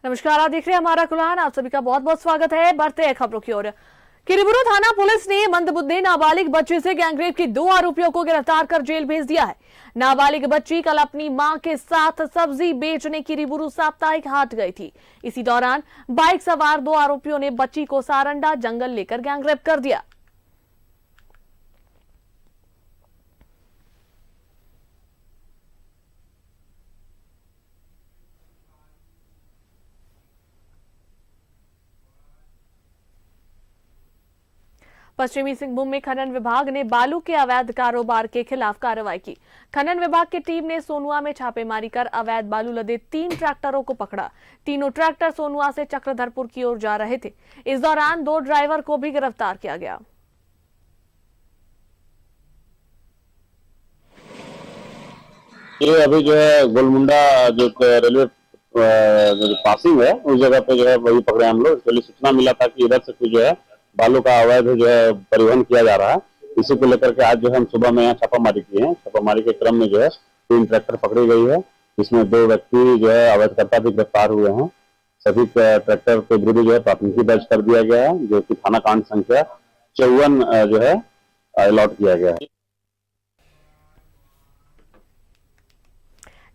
नमस्कार, आप देख रहे हैं हमारा कुलान। आप सभी का बहुत बहुत स्वागत है। बढ़ते हैं खबरों की ओर। किरीबुरू थाना पुलिस ने मंदबुद्धि नाबालिग बच्ची से गैंगरेप के 2 आरोपियों को गिरफ्तार कर जेल भेज दिया है। नाबालिग बच्ची कल अपनी मां के साथ सब्जी बेचने किरीबुरू साप्ताहिक हाट गई थी। इसी दौरान बाइक सवार 2 आरोपियों ने बच्ची को सारंडा जंगल लेकर गैंगरेप कर दिया। पश्चिमी सिंहभूम में खनन विभाग ने बालू के अवैध कारोबार के खिलाफ कार्रवाई की। खनन विभाग की टीम ने सोनुआ में छापेमारी कर अवैध बालू लदे 3 ट्रैक्टरों को पकड़ा। तीनों ट्रैक्टर सोनुआ से चक्रधरपुर की ओर जा रहे थे। इस दौरान 2 ड्राइवर को भी गिरफ्तार किया गया। ये अभी जो है गोलमुंडा जो रेलवे पासिंग है उस जगह पे जो है वही पकड़े हम लोग। इसके लिए सूचना मिला था कि इधर से कुछ जो है बालू का अवैध जो है परिवहन किया जा रहा है। इसी को लेकर के आज जो है हम सुबह में यहाँ छापामारी किए हैं। छापामारी के क्रम में जो है 3 ट्रैक्टर पकड़ी गई है, जिसमें 2 व्यक्ति जो है अवैधकर्ता भी गिरफ्तार हुए हैं। सभी ट्रैक्टर के विरुद्ध जो है प्राथमिकी दर्ज कर दिया गया है, जो कि थाना कांड संख्या 54 जो है अलॉट किया गया है।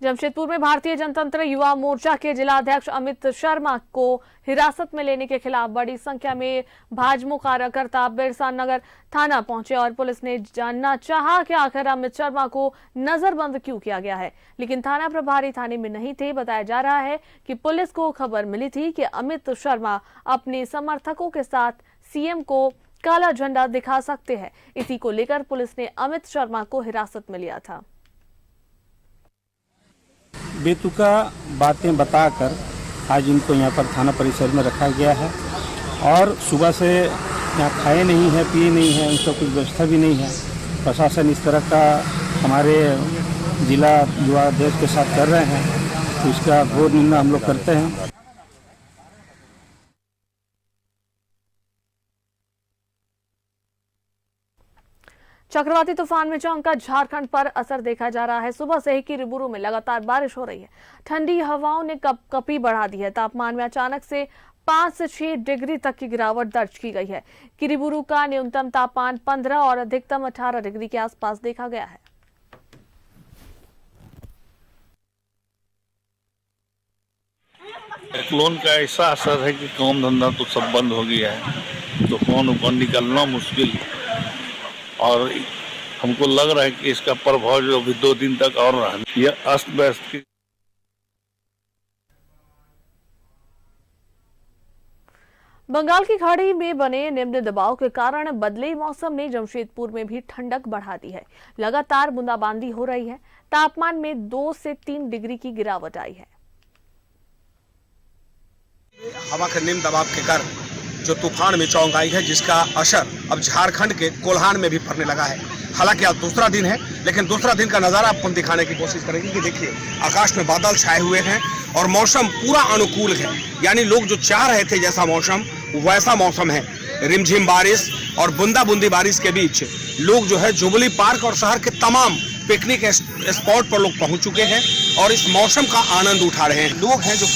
जमशेदपुर में भारतीय जनतंत्र युवा मोर्चा के जिलाध्यक्ष अमित शर्मा को हिरासत में लेने के खिलाफ बड़ी संख्या में भाजपा कार्यकर्ता बिरसा नगर थाना पहुंचे और पुलिस ने जानना चाहा कि आखिर अमित शर्मा को नजरबंद क्यों किया गया है, लेकिन थाना प्रभारी थाने में नहीं थे। बताया जा रहा है कि पुलिस को खबर मिली थी कि अमित शर्मा अपने समर्थकों के साथ सीएम को काला झंडा दिखा सकते हैं। इसी को लेकर पुलिस ने अमित शर्मा को हिरासत में लिया था। बेतुका बातें बताकर आज इनको यहाँ पर थाना परिसर में रखा गया है और सुबह से यहाँ खाए नहीं है, पिए नहीं है, उनका कुछ व्यवस्था भी नहीं है। प्रशासन इस तरह का हमारे जिला युवा अध्यक्ष के साथ कर रहे हैं, तो इसका घोर निंदा हम लोग करते हैं। चक्रवाती तूफान में का झारखंड पर असर देखा जा रहा है। सुबह से ही किरीबुरू में लगातार बारिश हो रही है। ठंडी हवाओं ने कपकपी बढ़ा दी है। तापमान में अचानक से 5 से 6 डिग्री तक की गिरावट दर्ज की गई है। किरीबुरू का न्यूनतम तापमान 15 और अधिकतम 18 डिग्री के आसपास देखा गया है। साइक्लोन का ऐसा असर है कि काम धंधा तो सब बंद हो गया है, तो फोन ऊपर निकलना मुश्किल, और हमको लग रहा है कि इसका प्रभाव जो अभी 2 दिन तक और रहा, यह अस्त व्यस्त की। बंगाल की खाड़ी में बने निम्न दबाव के कारण बदले मौसम ने जमशेदपुर में भी ठंडक बढ़ा दी है। लगातार बूंदाबांदी हो रही है। तापमान में 2 से 3 डिग्री की गिरावट आई है। हवा के निम्न दबाव के कारण जो तूफान में चौंक आई है, जिसका असर अब झारखंड के कोल्हान में भी पड़ने लगा है। हालांकि आज दूसरा दिन है, लेकिन दूसरा दिन का नज़ारा आपको दिखाने की कोशिश करेंगे कि देखिए आकाश में बादल छाए हुए हैं और मौसम पूरा अनुकूल है। यानी लोग जो चाह रहे थे जैसा मौसम, वैसा मौसम है। रिमझिम बारिश और बूंदा बूंदी बारिश के बीच लोग जो है जुबली पार्क और शहर के तमाम पिकनिक स्पॉट पर लोग पहुंच चुके हैं और इस मौसम का आनंद उठा रहे हैं। लोग हैं जो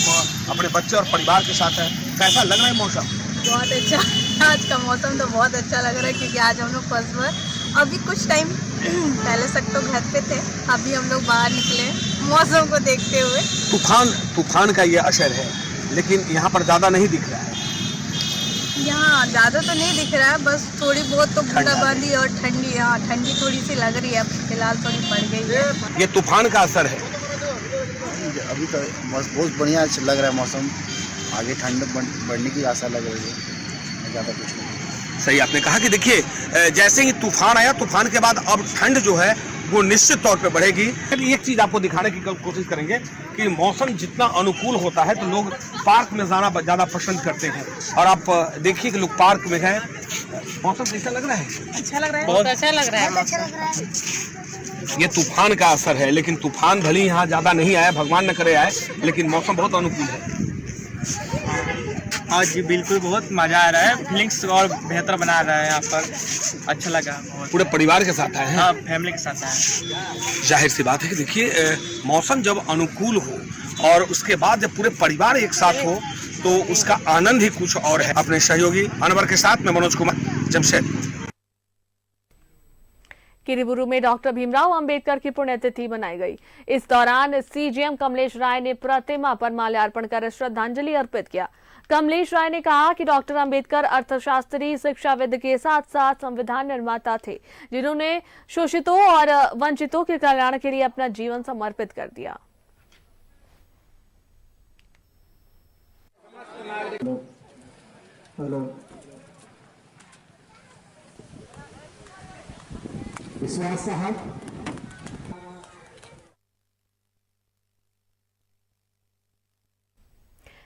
अपने बच्चे और परिवार के साथ हैं। कैसा लग रहा है मौसम? बहुत अच्छा। आज का मौसम तो बहुत अच्छा लग रहा है, क्योंकि आज हम लोग फर्स्ट बार, अभी कुछ टाइम पहले तक तो घर पे थे, अभी हम लोग बाहर निकले मौसम को देखते हुए। तूफान का ये असर है, लेकिन यहाँ पर ज़्यादा नहीं दिख रहा है। यहाँ ज़्यादा तो नहीं दिख रहा है, बस थोड़ी बहुत तो बूंदाबांदी और ठंडी, हाँ ठंडी थोड़ी सी लग रही है। फिलहाल थोड़ी बढ़ गई है। ये तूफान का असर है। अभी तो बहुत बढ़िया लग रहा है मौसम। आगे ठंड बढ़ने की आशा लग रही है, ज़्यादा कुछ नहीं। सही आपने कहा कि देखिए जैसे ही तूफान आया, तूफान के बाद अब ठंड जो है वो निश्चित तौर पे बढ़ेगी। एक चीज़ आपको दिखाने की कोशिश करेंगे कि मौसम जितना अनुकूल होता है तो लोग पार्क में जाना ज़्यादा पसंद करते हैं। और आप देखिए कि लोग पार्क में गए। मौसम कैसा लग रहा है? अच्छा लग रहा है, बहुत अच्छा लग रहा है। ये तूफान का असर है, लेकिन तूफान भले यहाँ ज़्यादा नहीं आया, भगवान न करे आए, लेकिन मौसम बहुत अनुकूल है। हाँ जी, बिल्कुल बहुत मजा आ रहा है। फीलिंग्स और बेहतर बना रहा है यहाँ पर। अच्छा लगा। पूरे परिवार के साथ आए हैं? हाँ, फैमिली के साथ आए हैं। जाहिर सी बात है कि देखिए मौसम जब अनुकूल हो और उसके बाद जब पूरे परिवार एक साथ हो तो उसका आनंद ही कुछ और है। अपने सहयोगी अनवर के साथ मैं मनोज कुमार, जमशेदपुर। किरीबुरू में डॉक्टर भीमराव अंबेडकर की पुण्यतिथि मनाई गई। इस दौरान सीजीएम कमलेश राय ने प्रतिमा पर माल्यार्पण कर श्रद्धांजलि अर्पित किया। कमलेश राय ने कहा कि डॉक्टर अंबेडकर अर्थशास्त्री, शिक्षाविद के साथ साथ संविधान निर्माता थे, जिन्होंने शोषितों और वंचितों के कल्याण के लिए अपना जीवन समर्पित कर दिया। विश्वास साहब,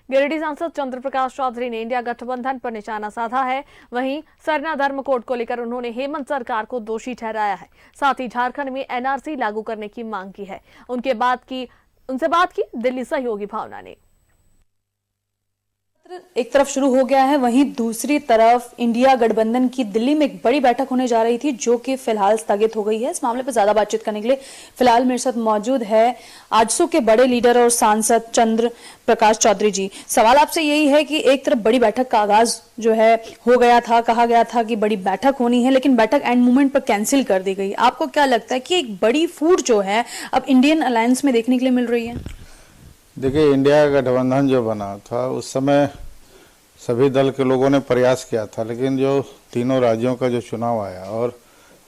गिरिडीह सांसद चंद्र प्रकाश चौधरी ने इंडिया गठबंधन पर निशाना साधा है। वहीं सरना धर्म कोड को लेकर उन्होंने हेमंत सरकार को दोषी ठहराया है। साथ ही झारखंड में एनआरसी लागू करने की मांग की है। उनसे बात की दिल्ली सहयोगी भावना ने। एक तरफ शुरू हो गया है, वहीं दूसरी तरफ इंडिया गठबंधन की दिल्ली में एक बड़ी बैठक होने जा रही थी, जो कि फिलहाल स्थगित हो गई है। इस मामले पर ज्यादा बातचीत करने के लिए फिलहाल मेरे साथ मौजूद है आजसू के बड़े लीडर और सांसद चंद्र प्रकाश चौधरी जी। सवाल आपसे यही है कि एक तरफ बड़ी बैठक का आगाज जो है हो गया था, कहा गया था कि बड़ी बैठक होनी है, लेकिन बैठक एंड मोमेंट पर कैंसिल कर दी गई। आपको क्या लगता है कि एक बड़ी फूट जो है अब इंडियन अलायंस में देखने के लिए मिल रही है? देखिए, इंडिया गठबंधन जो बना था उस समय सभी दल के लोगों ने प्रयास किया था, लेकिन जो तीनों राज्यों का जो चुनाव आया और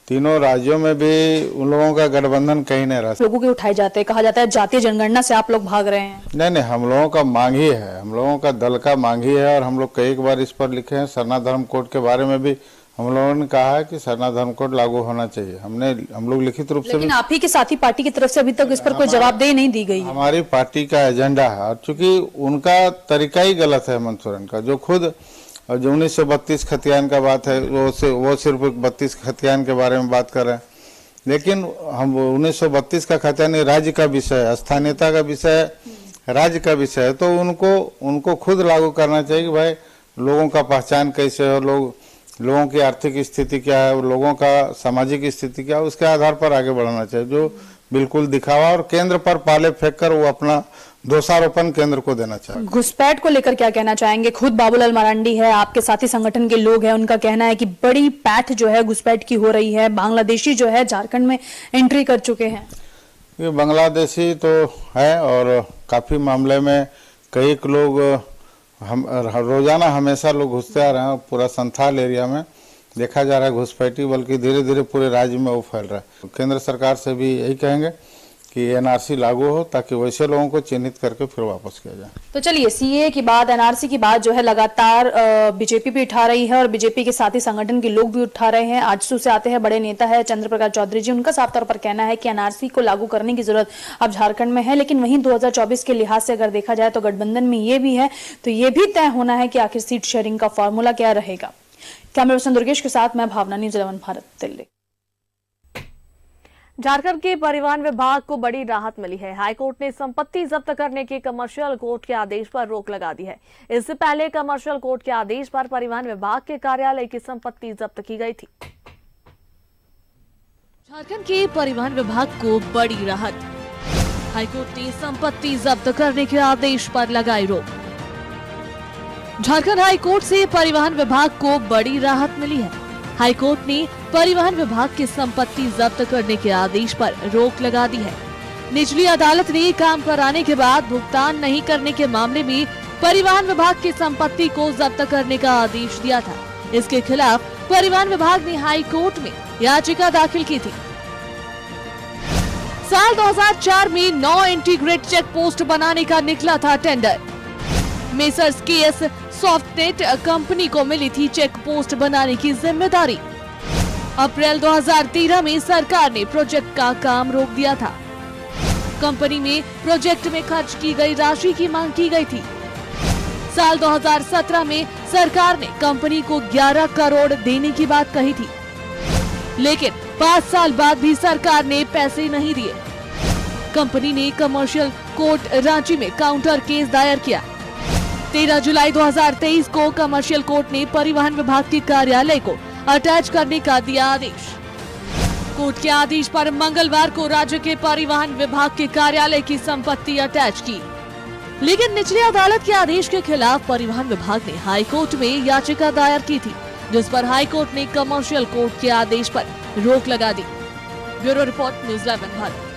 तीनों राज्यों में भी उन लोगों का गठबंधन कहीं नहीं रहा। लोगों के उठाए जाते हैं, कहा जाता है जातीय जनगणना से आप लोग भाग रहे हैं। नहीं, हम लोगों का मांग ही है, हम लोगों का दल का मांग ही है और हम लोग कई बार इस पर लिखे हैं। सरना धर्म कोड के बारे में भी हम लोगों ने कहा है कि सरना धर्म कोड लागू होना चाहिए। हम लोग लिखित रूप से, लेकिन आप ही के साथी पार्टी की तरफ से अभी तक इस पर कोई जवाबदेही नहीं दी गई है। हमारी पार्टी का एजेंडा है और चूंकि उनका तरीका ही गलत है हेमंत सोरेन का, जो खुद जो 1932 खतियान का बात है वो सिर्फ 32 खतियान के बारे में बात कर रहे हैं, लेकिन हम 1932 का खतियान राज्य का विषय है, स्थानीयता का विषय है, राज्य का विषय है, तो उनको खुद लागू करना चाहिए कि भाई लोगों का पहचान कैसे है, लोगों की आर्थिक स्थिति क्या है, लोगों का सामाजिक स्थिति क्या है, उसके आधार पर आगे बढ़ना चाहिए। जो बिल्कुल दिखावा और केंद्र पर पाले फेंक कर वो अपना दोषारोपण केंद्र को देना चाहिए। घुसपैठ को लेकर क्या कहना चाहेंगे? खुद बाबूलाल मरांडी है, आपके साथी संगठन के लोग हैं, उनका कहना है कि बड़ी पैठ जो है घुसपैठ की हो रही है, बांग्लादेशी जो है झारखंड में एंट्री कर चुके हैं। ये बांग्लादेशी तो है और काफी मामले में कई लोग हम रोजाना हमेशा लोग घुसते आ रहे हैं। पूरा संथाल एरिया में देखा जा रहा है घुसपैठी, बल्कि धीरे धीरे पूरे राज्य में वो फैल रहा है। केंद्र सरकार से भी यही कहेंगे कि एनआरसी लागू हो ताकि वैसे लोगों को चिन्हित करके फिर वापस किया जाए। तो चलिए, सीए की बात, एनआरसी की बात जो है लगातार बीजेपी भी उठा रही है और बीजेपी के साथ ही संगठन के लोग भी उठा रहे हैं। आजसू से आते हैं बड़े नेता है चंद्र प्रकाश चौधरी जी, उनका साफ तौर पर कहना है कि एनआरसी को लागू करने की जरूरत अब झारखंड में है, लेकिन वहीं 2024 के लिहाज से अगर देखा जाए तो गठबंधन में ये भी है, तो ये भी तय होना है कि आखिर सीट शेयरिंग का फॉर्मूला क्या रहेगा। कैमरा पर्सन दुर्गेश के साथ मैं भावना, न्यूज़ 11 भारत, दिल्ली। झारखंड के परिवहन विभाग को बड़ी राहत मिली है। हाईकोर्ट ने संपत्ति जब्त करने के कमर्शियल कोर्ट के आदेश पर रोक लगा दी है। इससे पहले कमर्शियल कोर्ट के आदेश पर परिवहन विभाग के कार्यालय की संपत्ति जब्त की गई थी। झारखंड के परिवहन विभाग को बड़ी राहत, हाईकोर्ट ने संपत्ति जब्त करने के आदेश पर लगाई रोक। झारखंड हाईकोर्ट से परिवहन विभाग को बड़ी राहत मिली है। हाईकोर्ट ने परिवहन विभाग की संपत्ति जब्त करने के आदेश पर रोक लगा दी है। निचली अदालत ने काम कराने के बाद भुगतान नहीं करने के मामले में परिवहन विभाग की संपत्ति को जब्त करने का आदेश दिया था। इसके खिलाफ परिवहन विभाग ने हाईकोर्ट में याचिका दाखिल की थी। साल 2004 में 9 इंटीग्रेट चेक पोस्ट बनाने का निकला था टेंडर। मेसर्स केएस सॉफ्टनेट कंपनी को मिली थी चेक पोस्ट बनाने की जिम्मेदारी। अप्रैल 2013 में सरकार ने प्रोजेक्ट का काम रोक दिया था। कंपनी में प्रोजेक्ट में खर्च की गई राशि की मांग की गई थी। साल 2017 में सरकार ने कंपनी को 11 करोड़ देने की बात कही थी, लेकिन 5 साल बाद भी सरकार ने पैसे नहीं दिए। कंपनी ने कमर्शियल कोर्ट रांची में काउंटर केस दायर किया। 13 जुलाई 2023 को कमर्शियल कोर्ट ने परिवहन विभाग के कार्यालय को अटैच करने का दिया आदेश। कोर्ट के आदेश पर मंगलवार को राज्य के परिवहन विभाग के कार्यालय की संपत्ति अटैच की। लेकिन निचली अदालत के आदेश के खिलाफ परिवहन विभाग ने हाई कोर्ट में याचिका दायर की थी, जिस पर हाई कोर्ट ने कमर्शियल कोर्ट के आदेश पर रोक लगा दी। Bureau report, news 11 Bharat.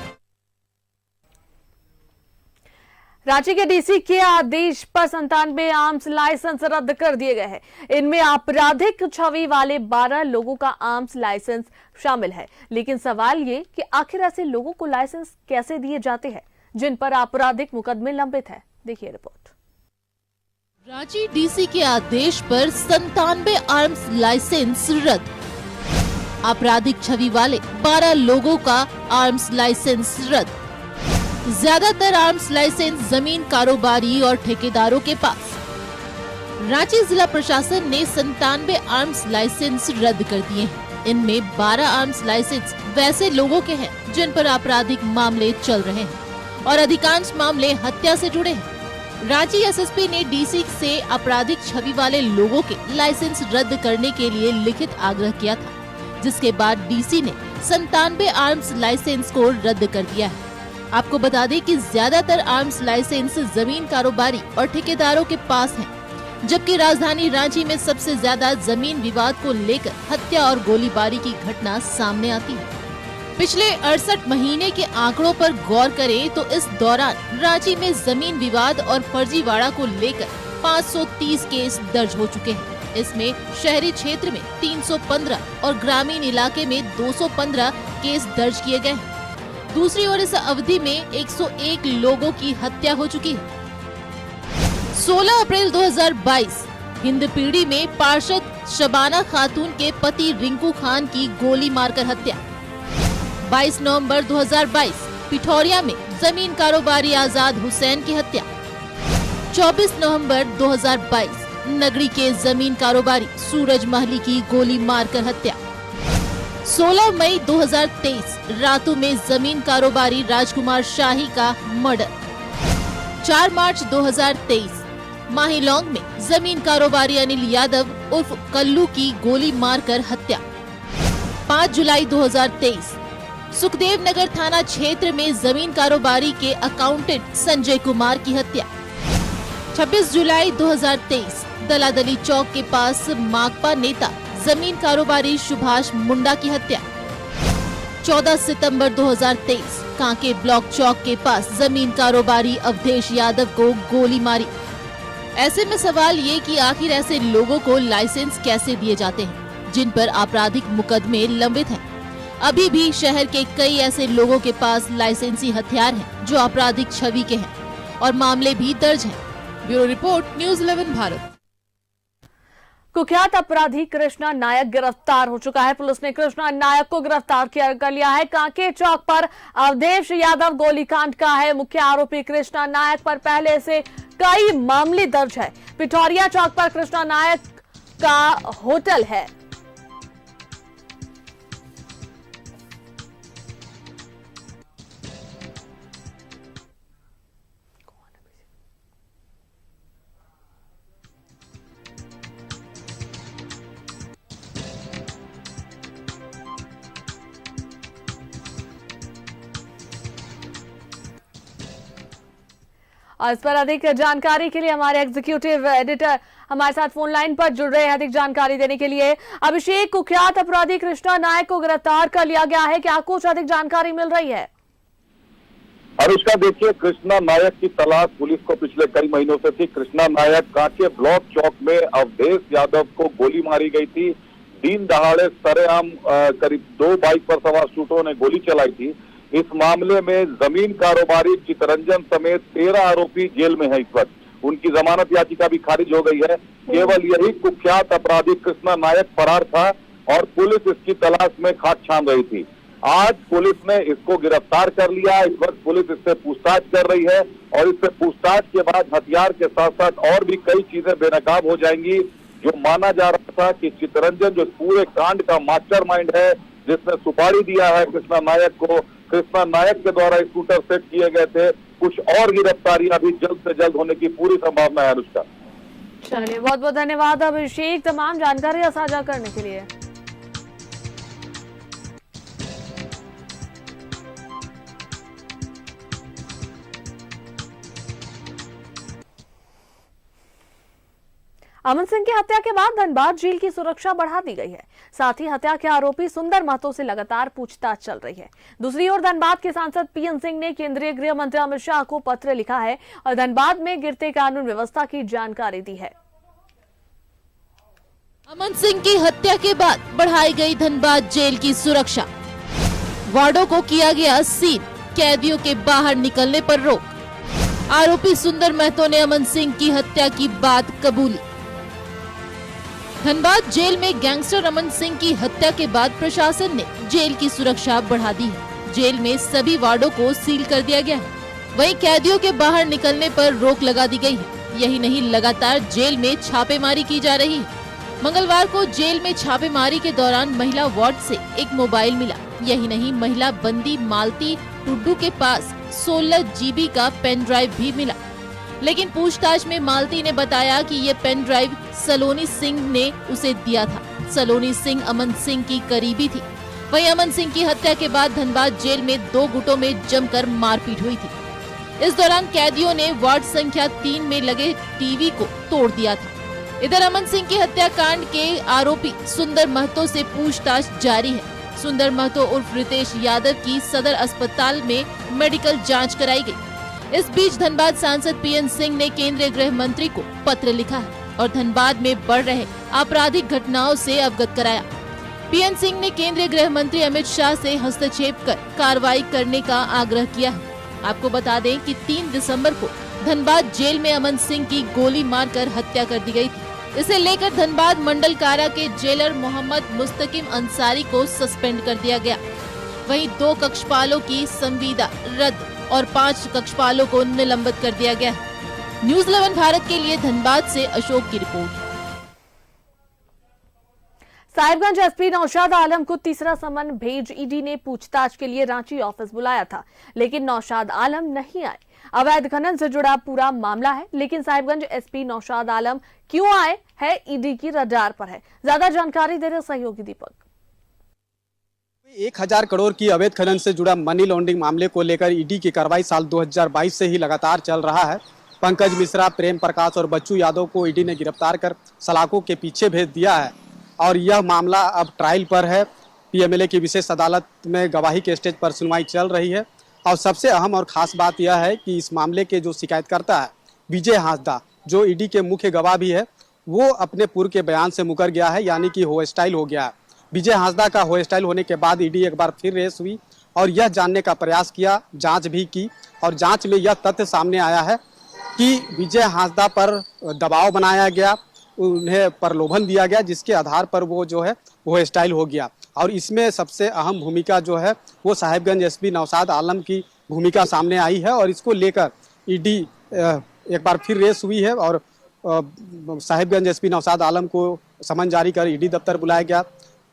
Ranchi के डीसी के आदेश पर 97 आर्म्स लाइसेंस रद्द कर दिए गए हैं। इनमें आपराधिक छवि वाले 12 लोगों का आर्म्स लाइसेंस शामिल है। लेकिन सवाल ये कि आखिर ऐसे लोगों को लाइसेंस कैसे दिए जाते हैं जिन पर आपराधिक मुकदमे लंबित है। देखिए रिपोर्ट। रांची डीसी के आदेश पर 97 आर्म्स लाइसेंस रद्द। आपराधिक छवि वाले 12 लोगों का आर्म्स लाइसेंस रद्द। ज्यादातर आर्म्स लाइसेंस जमीन कारोबारी और ठेकेदारों के पास। रांची जिला प्रशासन ने 97 आर्म्स लाइसेंस रद्द कर दिए हैं। इनमें 12 आर्म्स लाइसेंस वैसे लोगों के हैं जिन पर आपराधिक मामले चल रहे हैं और अधिकांश मामले हत्या से जुड़े हैं। रांची एसएसपी ने डीसी से आपराधिक छवि वाले लोगों के लाइसेंस रद्द करने के लिए लिखित आग्रह किया था, जिसके बाद डीसी ने 97 आर्म्स लाइसेंस को रद्द कर दिया है। आपको बता दें कि ज्यादातर आर्म्स लाइसेंस जमीन कारोबारी और ठेकेदारों के पास हैं, जबकि राजधानी रांची में सबसे ज्यादा जमीन विवाद को लेकर हत्या और गोलीबारी की घटना सामने आती है। पिछले 68 महीने के आंकड़ों पर गौर करें तो इस दौरान रांची में जमीन विवाद और फर्जीवाड़ा को लेकर 530 केस दर्ज हो चुके हैं। इसमें शहरी क्षेत्र में 315 और ग्रामीण इलाके में 215 केस दर्ज किए गए हैं। दूसरी ओर इस अवधि में 101 लोगों की हत्या हो चुकी है। 16 अप्रैल 2022 हिंदपीढ़ी में पार्षद शबाना खातून के पति रिंकू खान की गोली मारकर हत्या। 22 नवंबर 2022 पिठौरिया में जमीन कारोबारी आजाद हुसैन की हत्या। 24 नवंबर 2022 नगरी के जमीन कारोबारी सूरज महली की गोली मारकर हत्या। 16 मई 2023 रातों में जमीन कारोबारी राजकुमार शाही का मर्डर। 4 मार्च 2023 माहिलोंग में जमीन कारोबारी अनिल यादव उर्फ कल्लू की गोली मारकर हत्या। 5 जुलाई 2023 सुखदेव नगर थाना क्षेत्र में जमीन कारोबारी के अकाउंटेंट संजय कुमार की हत्या। 26 जुलाई 2023 दलादली चौक के पास माकपा नेता जमीन कारोबारी सुभाष मुंडा की हत्या। 14 सितंबर 2023 कांके ब्लॉक चौक के पास जमीन कारोबारी अवधेश यादव को गोली मारी। ऐसे में सवाल ये कि आखिर ऐसे लोगों को लाइसेंस कैसे दिए जाते हैं जिन पर आपराधिक मुकदमे लंबित हैं। अभी भी शहर के कई ऐसे लोगों के पास लाइसेंसी हथियार हैं जो आपराधिक छवि के हैं और मामले भी दर्ज हैं। Bureau report, news 11 Bharat. कुख्यात अपराधी कृष्णा नायक गिरफ्तार हो चुका है। पुलिस ने कृष्णा नायक को गिरफ्तार कर लिया है। कांके चौक पर अवधेश यादव गोलीकांड का है मुख्य आरोपी। कृष्णा नायक पर पहले से कई मामले दर्ज है। पिठौरिया चौक पर कृष्णा नायक का होटल है। और इस पर अधिक जानकारी के लिए हमारे एग्जीक्यूटिव एडिटर हमारे साथ फोन लाइन पर जुड़ रहे हैं अधिक जानकारी देने के लिए। अभिषेक, कुख्यात अपराधी कृष्णा नायक को गिरफ्तार कर लिया गया है, क्या कुछ अधिक जानकारी मिल रही है? अनुष्का, देखिए, कृष्णा नायक की तलाश पुलिस को पिछले कई महीनों से थी। कृष्णा नायक कांके ब्लॉक चौक में अवधेश यादव को गोली मारी गई थी। दिन दहाड़े सरेआम करीब 2 बाइक पर सवार शूटरों ने गोली चलाई थी। इस मामले में जमीन कारोबारी चितरंजन समेत 13 आरोपी जेल में है इस वक्त। उनकी जमानत याचिका भी खारिज हो गई है। केवल यही कुख्यात अपराधी कृष्णा नायक फरार था और पुलिस इसकी तलाश में खाक छान रही थी। आज पुलिस ने इसको गिरफ्तार कर लिया। इस वक्त पुलिस इससे पूछताछ कर रही है और इससे पूछताछ के बाद हथियार के साथ साथ और भी कई चीजें बेनकाब हो जाएंगी। जो माना जा रहा था कि चितरंजन जो पूरे कांड का मास्टरमाइंड है, जिसने सुपारी दिया है कृष्णा नायक को, कृष्णा नायक के द्वारा स्कूटर सेट किए गए थे। कुछ और गिरफ्तारियां भी जल्द से जल्द होने की पूरी संभावना है। अनुष्का, चलिए, बहुत बहुत धन्यवाद अभिषेक तमाम जानकारी साझा करने के लिए। अमन सिंह की हत्या के बाद धनबाद जेल की सुरक्षा बढ़ा दी गई है। साथ ही हत्या के आरोपी सुंदर महतो से लगातार पूछताछ चल रही है। दूसरी ओर धनबाद के सांसद पीएन सिंह ने केंद्रीय गृह मंत्री अमित शाह को पत्र लिखा है और धनबाद में गिरते कानून व्यवस्था की जानकारी दी है। अमन सिंह की हत्या के बाद बढ़ाई गई धनबाद जेल की सुरक्षा, वार्डों को किया गया सील, कैदियों के बाहर निकलने पर रोक। आरोपी सुंदर महतो ने अमन सिंह की हत्या की बात कबूली। धनबाद जेल में गैंगस्टर अमन सिंह की हत्या के बाद प्रशासन ने जेल की सुरक्षा बढ़ा दी है। जेल में सभी वार्डों को सील कर दिया गया है। वहीं कैदियों के बाहर निकलने पर रोक लगा दी गई है। यही नहीं, लगातार जेल में छापेमारी की जा रही है। मंगलवार को जेल में छापेमारी के दौरान महिला वार्ड से एक मोबाइल मिला। यही नहीं, महिला बंदी मालती टुड्डू के पास 16 GB का पेन ड्राइव भी मिला। लेकिन पूछताछ में मालती ने बताया कि ये पेन ड्राइव सलोनी सिंह ने उसे दिया था। सलोनी सिंह अमन सिंह की करीबी थी। वहीं अमन सिंह की हत्या के बाद धनबाद जेल में 2 गुटों में जमकर मारपीट हुई थी। इस दौरान कैदियों ने वार्ड संख्या 3 में लगे टीवी को तोड़ दिया था। इधर अमन सिंह की हत्याकांड के आरोपी सुंदर महतो से पूछताछ जारी है। सुंदर महतो उर्फ रितेश यादव की सदर अस्पताल में मेडिकल जांच कराई गई। इस बीच धनबाद सांसद पीएन सिंह ने केंद्रीय गृह मंत्री को पत्र लिखा है और धनबाद में बढ़ रहे आपराधिक घटनाओं से अवगत कराया। पीएन सिंह ने केंद्रीय गृह मंत्री अमित शाह से हस्तक्षेप कर कार्रवाई करने का आग्रह किया है। आपको बता दें कि 3 दिसंबर को धनबाद जेल में अमन सिंह की गोली मारकर हत्या कर दी गई थी। इसे लेकर धनबाद मंडल कारा के जेलर मोहम्मद मुस्तकिम अंसारी को सस्पेंड कर दिया गया। वहीं 2 कक्षपालों की संविदा रद्द और 5 कक्षपालों को निलंबित कर दिया गया है। न्यूज़ 11 भारत के लिए धनबाद से अशोक की रिपोर्ट। साहिबगंज एसपी नौशाद आलम को तीसरा समन भेज ईडी ने पूछताछ के लिए रांची ऑफिस बुलाया था, लेकिन नौशाद आलम नहीं आए। अवैध खनन से जुड़ा पूरा मामला है, लेकिन साहिबगंज एसपी नौशाद आलम क्यों आए है ईडी की रडार पर है। ज्यादा जानकारी दे रहे सहयोगी दीपक। 1000 करोड़ की अवैध खनन से जुड़ा मनी लॉन्ड्रिंग मामले को लेकर ईडी की कार्रवाई साल 2022 से ही लगातार चल रहा है। पंकज मिश्रा, प्रेम प्रकाश और बच्चू यादव को ईडी ने गिरफ्तार कर सलाखों के पीछे भेज दिया है और यह मामला अब ट्रायल पर है। पीएमएलए की विशेष अदालत में गवाही के स्टेज पर सुनवाई चल रही है और सबसे अहम और खास बात यह है कि इस मामले के जो शिकायतकर्ता है विजय हांसदा, जो ईडी के मुख्य गवाह भी है, वो अपने पूर्व के बयान से मुकर गया है, यानी कि होस्टाइल हो गया है। विजय हांसदा का होस्टाइल होने के बाद ईडी एक बार फिर रेस हुई और यह जानने का प्रयास किया, जांच भी की और जांच में यह तथ्य सामने आया है कि विजय हांसदा पर दबाव बनाया गया, उन्हें प्रलोभन दिया गया, जिसके आधार पर वो जो है वो स्टाइल हो गया। और इसमें सबसे अहम भूमिका जो है वो साहिबगंज एसपी नौशाद आलम की भूमिका सामने आई है और इसको लेकर ईडी एक बार फिर रेस हुई है और साहिबगंज एसपी नौशाद आलम को समन जारी कर ईडी दफ्तर बुलाया गया।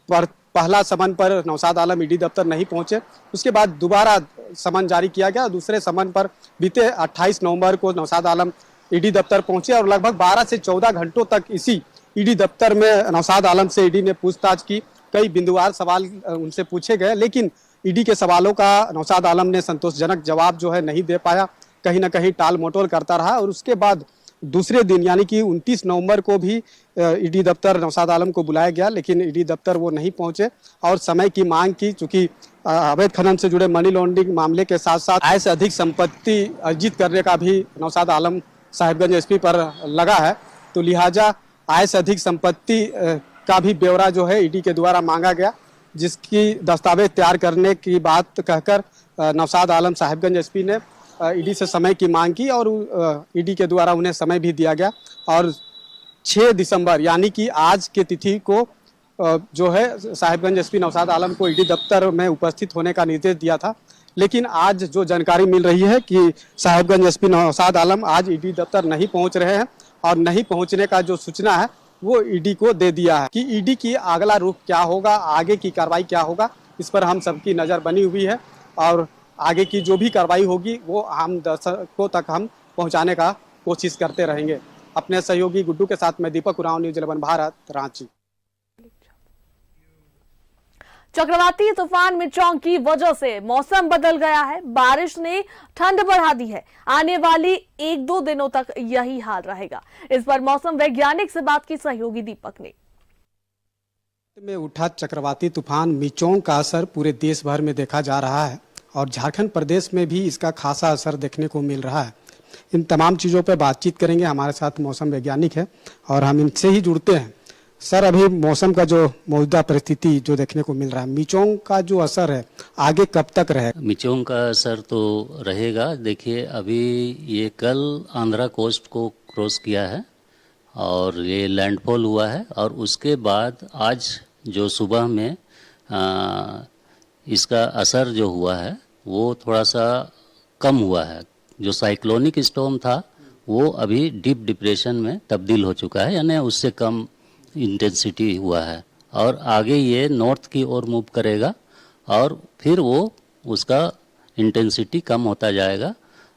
पर पहला समन पर नौशाद आलम ईडी दफ्तर नहीं पहुंचे, उसके बाद दोबारा समन जारी किया गया। दूसरे समन पर बीते 28 नवंबर को नौशाद आलम ईडी दफ्तर पहुंचे और लगभग 12 से 14 घंटों तक इसी ईडी दफ्तर में नौशाद आलम से ईडी ने पूछताछ की। कई बिंदुवार सवाल उनसे पूछे गए, लेकिन ईडी के सवालों का नौशाद आलम ने संतोषजनक जवाब जो है नहीं दे पाया, कहीं ना कहीं टाल मटोल करता रहा। और उसके बाद दूसरे दिन यानी कि 29 नवंबर को भी ईडी दफ्तर नौशाद आलम को बुलाया गया, लेकिन ईडी दफ्तर वो नहीं पहुंचे और समय की मांग की। चूंकि अवैध खनन से जुड़े मनी लॉन्ड्रिंग मामले के साथ साथ आय से अधिक संपत्ति अर्जित करने का भी नौशाद आलम साहिबगंज एसपी पर लगा है, तो लिहाजा आय से अधिक संपत्ति का भी ब्यौरा जो है ईडी के द्वारा मांगा गया, जिसकी दस्तावेज तैयार करने की बात कहकर नौशाद आलम साहिबगंज एसपी ने ईडी से समय की मांग की और ईडी के द्वारा उन्हें समय भी दिया गया। और 6 दिसंबर यानी कि आज के तिथि को जो है साहिबगंज एसपी नौशाद आलम को ईडी दफ्तर में उपस्थित होने का निर्देश दिया था, लेकिन आज जो जानकारी मिल रही है कि साहिबगंज एसपी नौशाद आलम आज ईडी दफ्तर नहीं पहुंच रहे हैं और नहीं पहुंचने का जो सूचना है वो ईडी को दे दिया है कि ईडी की अगला रुख क्या होगा, आगे की कार्रवाई क्या होगा, इस पर हम सबकी नज़र बनी हुई है और आगे की जो भी कार्रवाई होगी वो हम दर्शकों तक हम पहुंचाने का कोशिश करते रहेंगे। अपने सहयोगी गुड्डू के साथ मैं दीपक उरांव, न्यूज़ 11 भारत, रांची। चक्रवाती तूफान मिचोंग की वजह से मौसम बदल गया है। बारिश ने ठंड बढ़ा दी है। आने वाली 1-2 दिनों तक यही हाल रहेगा। इस पर मौसम वैज्ञानिक से बात की सहयोगी दीपक ने। में उठा चक्रवाती तूफान मिचोंग का असर पूरे देश भर में देखा जा रहा है और झारखंड प्रदेश में भी इसका खासा असर देखने को मिल रहा है। इन तमाम चीज़ों पर बातचीत करेंगे। हमारे साथ मौसम वैज्ञानिक है और हम इनसे ही जुड़ते हैं। सर, अभी मौसम का जो मौजूदा परिस्थिति जो देखने को मिल रहा है, मिचोंग का जो असर है आगे कब तक रहेगा? मिचोंग का असर तो रहेगा। देखिए, अभी ये कल आंध्रा कोस्ट को क्रॉस किया है और ये लैंडफॉल हुआ है और उसके बाद आज जो सुबह में इसका असर जो हुआ है वो थोड़ा सा कम हुआ है। जो साइक्लोनिक स्टॉर्म था वो अभी डीप डिप्रेशन में तब्दील हो चुका है, यानी उससे कम इंटेंसिटी हुआ है और आगे ये नॉर्थ की ओर मूव करेगा और फिर वो उसका इंटेंसिटी कम होता जाएगा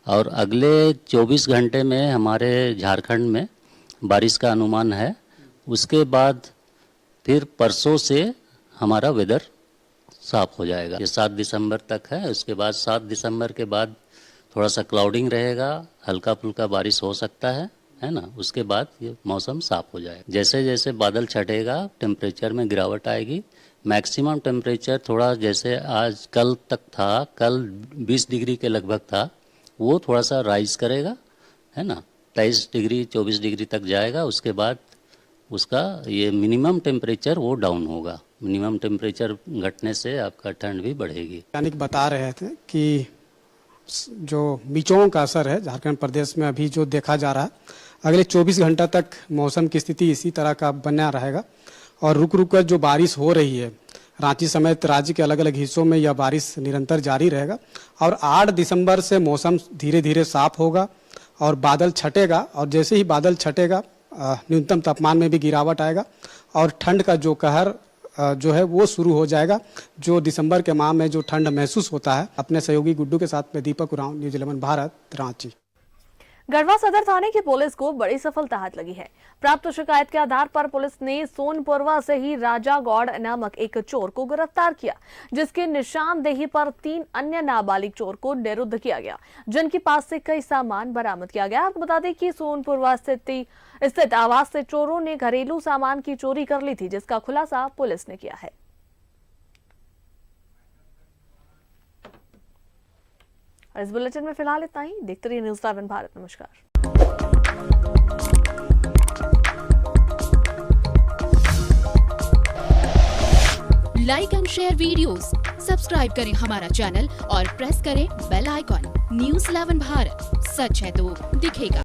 और अगले 24 घंटे में हमारे झारखंड में बारिश का अनुमान है। उसके बाद फिर परसों से हमारा वेदर साफ हो जाएगा। ये 7 दिसंबर तक है। उसके बाद 7 दिसंबर के बाद थोड़ा सा क्लाउडिंग रहेगा, हल्का फुल्का बारिश हो सकता है ना। उसके बाद ये मौसम साफ हो जाएगा। जैसे जैसे बादल छटेगा टेम्परेचर में गिरावट आएगी। मैक्सिमम टेम्परेचर थोड़ा जैसे आज कल तक था, कल 20 डिग्री के लगभग था, वो थोड़ा सा राइज करेगा, है ना। 23 डिग्री 24 डिग्री तक जाएगा। उसके बाद उसका ये मिनिमम टेम्परेचर वो डाउन होगा। मिनिमम टेम्परेचर घटने से आपका ठंड भी बढ़ेगी। वैज्ञानिक बता रहे थे कि जो मिचोंग का असर है झारखंड प्रदेश में अभी जो देखा जा रहा है, अगले 24 घंटा तक मौसम की स्थिति इसी तरह का बना रहेगा और रुक रुक कर जो बारिश हो रही है रांची समेत राज्य के अलग अलग हिस्सों में यह बारिश निरंतर जारी रहेगा और 8 दिसंबर से मौसम धीरे धीरे साफ होगा और बादल छटेगा और जैसे ही बादल छटेगा न्यूनतम तापमान में भी गिरावट आएगा और ठंड का जो कहर जो है वो शुरू हो जाएगा। जो दिसंबर के माह में जो ठंड महसूस होता है। अपने सहयोगी गुड्डू के साथ में दीपक उरांव, न्यूज़ 11 भारत, रांची। गढ़वा सदर थाने की पुलिस को बड़ी सफलता हाथ लगी है। प्राप्त शिकायत के आधार पर पुलिस ने सोनपुरवा से ही राजा गौड़ नामक एक चोर को गिरफ्तार किया, जिसके निशानदेही पर 3 अन्य नाबालिग चोर को निरुद्ध किया गया, जिनके पास से कई सामान बरामद किया गया। आपको बता दें कि सोनपुरवा स्थित आवास से चोरों ने घरेलू सामान की चोरी कर ली थी, जिसका खुलासा पुलिस ने किया है। इस बुलेटिन में फिलहाल इतना ही। देखते रहिए न्यूज़ 11 भारत। नमस्कार। Like and share videos, subscribe करें हमारा चैनल और प्रेस करें बेल आइकॉन। न्यूज़ 11 भारत, सच है तो दिखेगा।